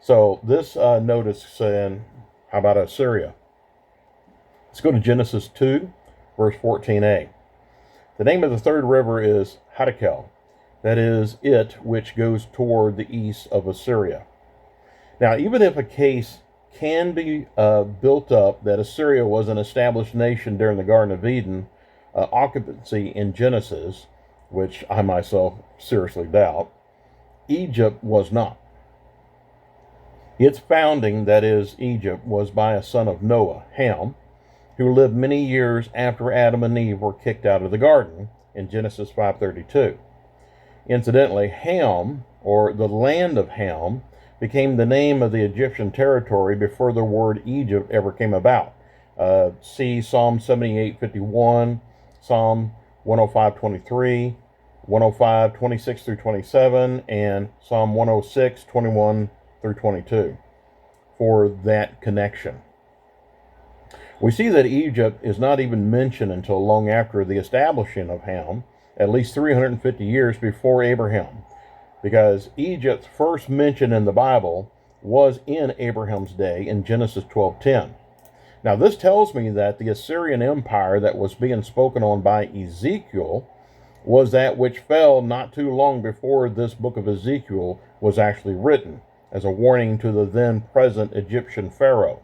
So this notice saying, how about Assyria? Let's go to Genesis 2, verse 14a. The name of the third river is Hiddekel. That is it which goes toward the east of Assyria. Now, even if a case can be built up that Assyria was an established nation during the Garden of Eden occupancy in Genesis, which I myself seriously doubt, Egypt was not. Its founding, that is, Egypt, was by a son of Noah, Ham, who lived many years after Adam and Eve were kicked out of the garden in Genesis 5:32. Incidentally, Ham, or the land of Ham, became the name of the Egyptian territory before the word Egypt ever came about. See Psalm 78:51, Psalm 105:23, 105:26 through 27, and Psalm 106:21 through 22 for that connection. We see that Egypt is not even mentioned until long after the establishing of Ham, at least 350 years before Abraham, because Egypt's first mention in the Bible was in Abraham's day in Genesis 12:10. Now this tells me that the Assyrian Empire that was being spoken on by Ezekiel was that which fell not too long before this book of Ezekiel was actually written, as a warning to the then present Egyptian Pharaoh.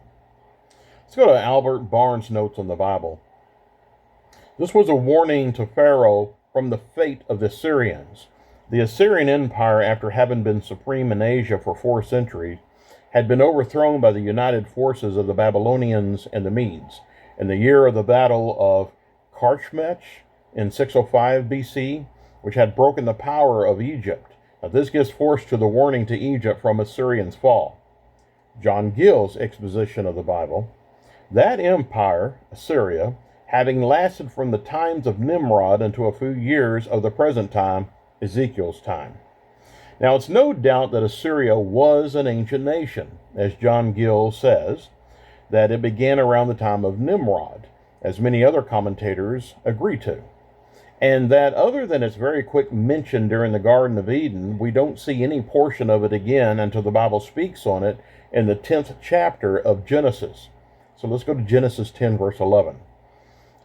Let's go to Albert Barnes' notes on the Bible. This was a warning to Pharaoh from the fate of the Assyrians. The Assyrian Empire, after having been supreme in Asia for 4 centuries, had been overthrown by the united forces of the Babylonians and the Medes. In the year of the Battle of Carchemish in 605 BC, which had broken the power of Egypt. Now, this gives force to the warning to Egypt from Assyrian's fall. John Gill's exposition of the Bible. That empire, Assyria, having lasted from the times of Nimrod unto a few years of the present time, Ezekiel's time. Now, it's no doubt that Assyria was an ancient nation, as John Gill says, that it began around the time of Nimrod, as many other commentators agree to. And that other than its very quick mention during the Garden of Eden, we don't see any portion of it again until the Bible speaks on it in the 10th chapter of Genesis. So let's go to Genesis 10, verse 11.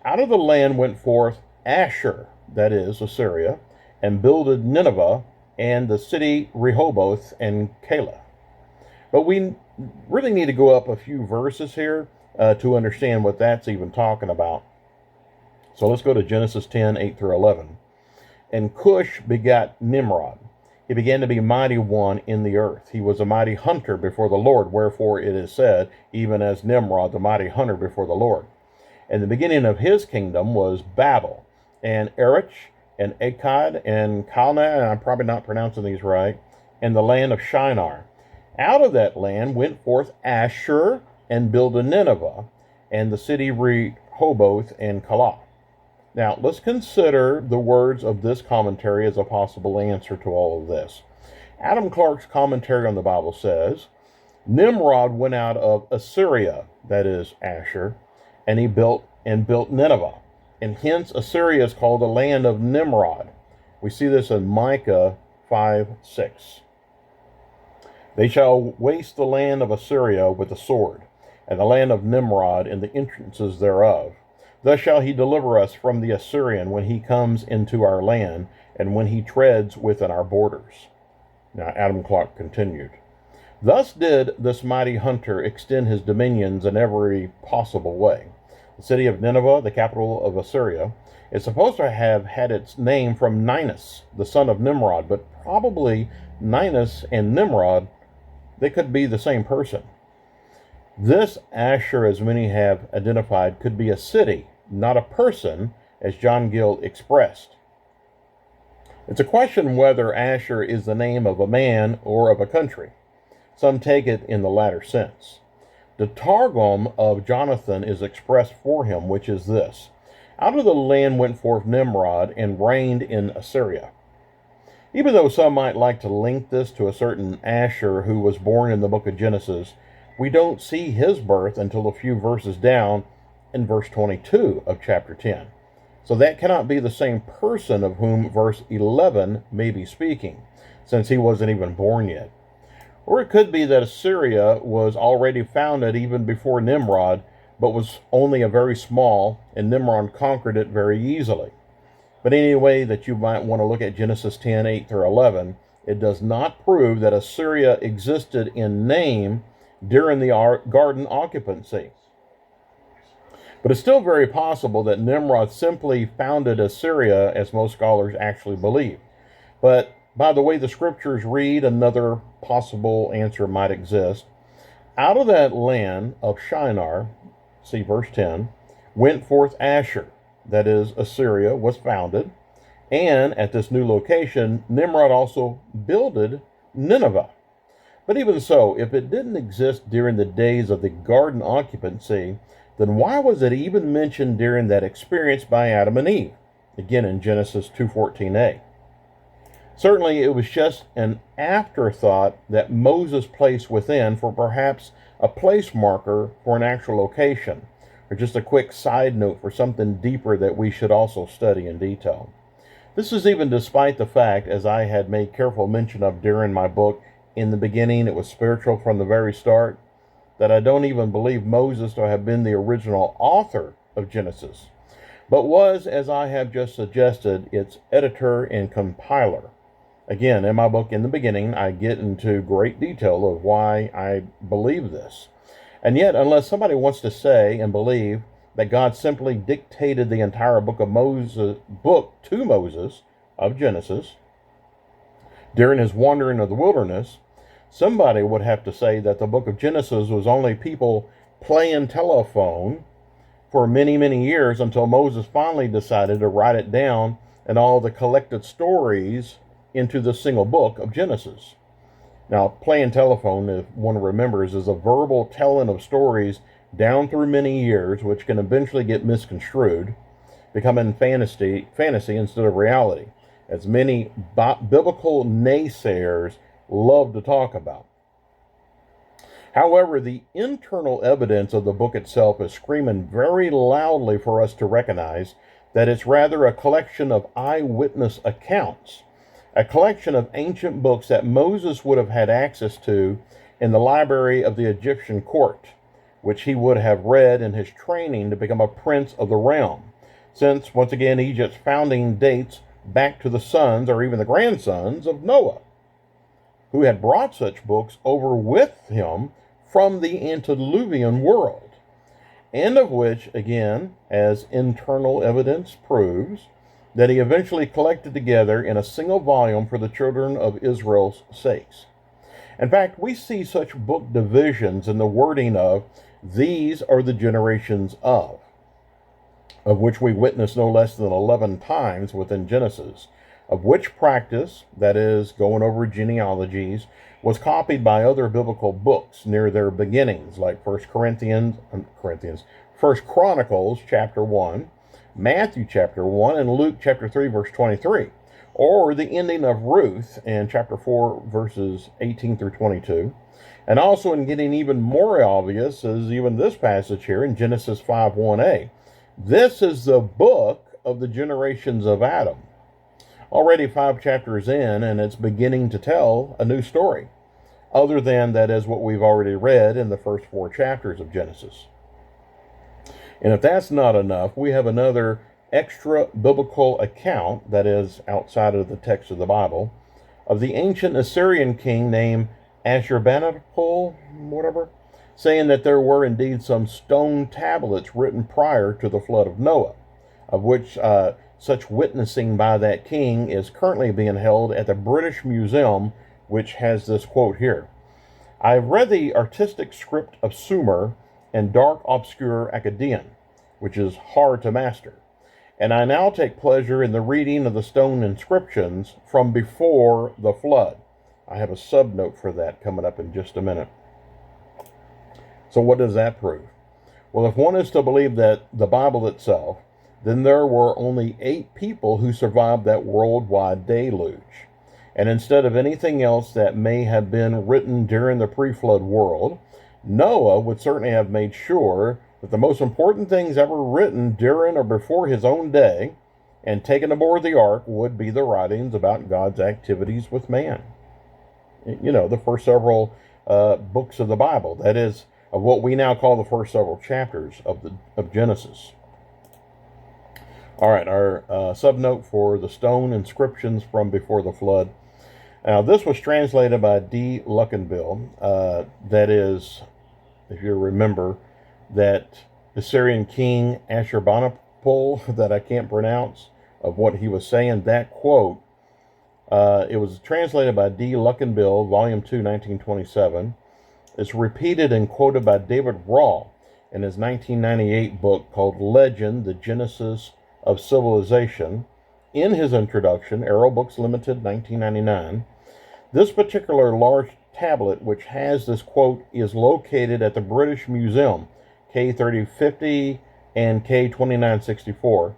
Out of the land went forth Ashur, that is, Assyria, and builded Nineveh, and the city Rehoboth and Calah. But we really need to go up a few verses here to understand what that's even talking about. So let's go to Genesis 10, 8 through 11. And Cush begat Nimrod. He began to be mighty one in the earth. He was a mighty hunter before the Lord, wherefore it is said, even as Nimrod, the mighty hunter before the Lord. And the beginning of his kingdom was Babel, and Erech, and Akkad, and Calneh, and I'm probably not pronouncing these right, and the land of Shinar. Out of that land went forth Ashur, and builded Nineveh, and the city Rehoboth and Calah. Now, let's consider the words of this commentary as a possible answer to all of this. Adam Clarke's commentary on the Bible says, Nimrod went out of Assyria, that is, Ashur, and he built Nineveh. And hence Assyria is called the land of Nimrod. We see this in Micah 5:6. They shall waste the land of Assyria with the sword, and the land of Nimrod in the entrances thereof. Thus shall he deliver us from the Assyrian when he comes into our land, and when he treads within our borders. Now Adam Clarke continued. Thus did this mighty hunter extend his dominions in every possible way. The city of Nineveh, the capital of Assyria, is supposed to have had its name from Ninus, the son of Nimrod, but probably Ninus and Nimrod, they could be the same person. This Ashur, as many have identified, could be a city, not a person, as John Gill expressed. It's a question whether Ashur is the name of a man or of a country. Some take it in the latter sense. The Targum of Jonathan is expressed for him, which is this. Out of the land went forth Nimrod, and reigned in Assyria. Even though some might like to link this to a certain Ashur who was born in the book of Genesis, we don't see his birth until a few verses down in verse 22 of chapter 10. So that cannot be the same person of whom verse 11 may be speaking, since he wasn't even born yet. Or it could be that Assyria was already founded even before Nimrod, but was only a very small, and Nimrod conquered it very easily. But any way that you might want to look at Genesis 10, 8 through 11, it does not prove that Assyria existed in name during the garden occupancy. But it's still very possible that Nimrod simply founded Assyria, as most scholars actually believe. But by the way the scriptures read, another possible answer might exist. Out of that land of Shinar, see verse 10, went forth Asher, that is, Assyria was founded, and at this new location, Nimrod also builded Nineveh. But even so, if it didn't exist during the days of the garden occupancy, then why was it even mentioned during that experience by Adam and Eve? Again, in Genesis 2:14a. Certainly, it was just an afterthought that Moses placed within for perhaps a place marker for an actual location, or just a quick side note for something deeper that we should also study in detail. This is even despite the fact, as I had made careful mention of during my book, In the Beginning It Was Spiritual from the Very Start, that I don't even believe Moses to have been the original author of Genesis, but was, as I have just suggested, its editor and compiler. Again, in my book, In the Beginning, I get into great detail of why I believe this. And yet, unless somebody wants to say and believe that God simply dictated the entire book to Moses of Genesis during his wandering of the wilderness, somebody would have to say that the book of Genesis was only people playing telephone for many, many years until Moses finally decided to write it down and all the collected stories into the single book of Genesis. Now, playing telephone, if one remembers, is a verbal telling of stories down through many years, which can eventually get misconstrued, becoming fantasy instead of reality, as many biblical naysayers love to talk about. However, the internal evidence of the book itself is screaming very loudly for us to recognize that it's rather a collection of eyewitness accounts, a collection of ancient books that Moses would have had access to in the library of the Egyptian court, which he would have read in his training to become a prince of the realm, since, once again, Egypt's founding dates back to the sons or even the grandsons of Noah, who had brought such books over with him from the antediluvian world, and of which, again, as internal evidence proves, that he eventually collected together in a single volume for the children of Israel's sakes. In fact, we see such book divisions in the wording of, "These are the generations of which we witness no less than 11 times within Genesis, of which practice, that is, going over genealogies, was copied by other biblical books near their beginnings, like 1 Chronicles chapter 1, Matthew chapter 1, and Luke chapter 3, verse 23, or the ending of Ruth in chapter 4, verses 18 through 22. And also, in getting even more obvious, is even this passage here in Genesis 5:1a. This is the book of the generations of Adam. Already 5 chapters in, and it's beginning to tell a new story, other than that is what we've already read in the first 4 chapters of Genesis. And if that's not enough, we have another extra biblical account, that is, outside of the text of the Bible, of the ancient Assyrian king named Ashurbanipal, whatever, saying that there were indeed some stone tablets written prior to the flood of Noah, of which such witnessing by that king is currently being held at the British Museum, which has this quote here. "I've read the artistic script of Sumer and dark obscure Akkadian, which is hard to master, and I now take pleasure in the reading of the stone inscriptions from before the flood." I have a subnote for that coming up in just a minute. So what does that prove? Well, if one is to believe that the Bible itself, then there were only 8 people who survived that worldwide deluge. And instead of anything else that may have been written during the pre-flood world, Noah would certainly have made sure that the most important things ever written during or before his own day and taken aboard the ark would be the writings about God's activities with man. the first several books of the Bible. That is, of what we now call the first several chapters of Genesis. All right, our subnote for the stone inscriptions from before the flood. Now, this was translated by D. Luckenbill. That is, if you remember, that Assyrian king Ashurbanipal, that I can't pronounce, of what he was saying, that quote, it was translated by D. Luckenbill, Volume 2, 1927. It's repeated and quoted by David Raw in his 1998 book called Legend, The Genesis of Civilization, in his introduction, Arrow Books Limited, 1999. This particular large tablet, which has this quote, is located at the British Museum, K3050 and K2964.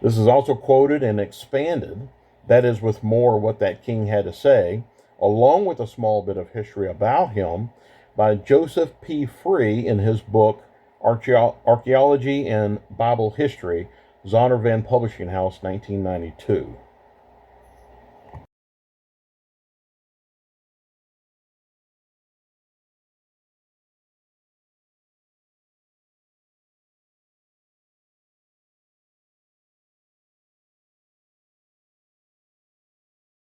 This is also quoted and expanded, that is, with more what that king had to say, along with a small bit of history about him, by Joseph P. Free in his book Archaeology and Bible History, Zondervan Publishing House, 1992.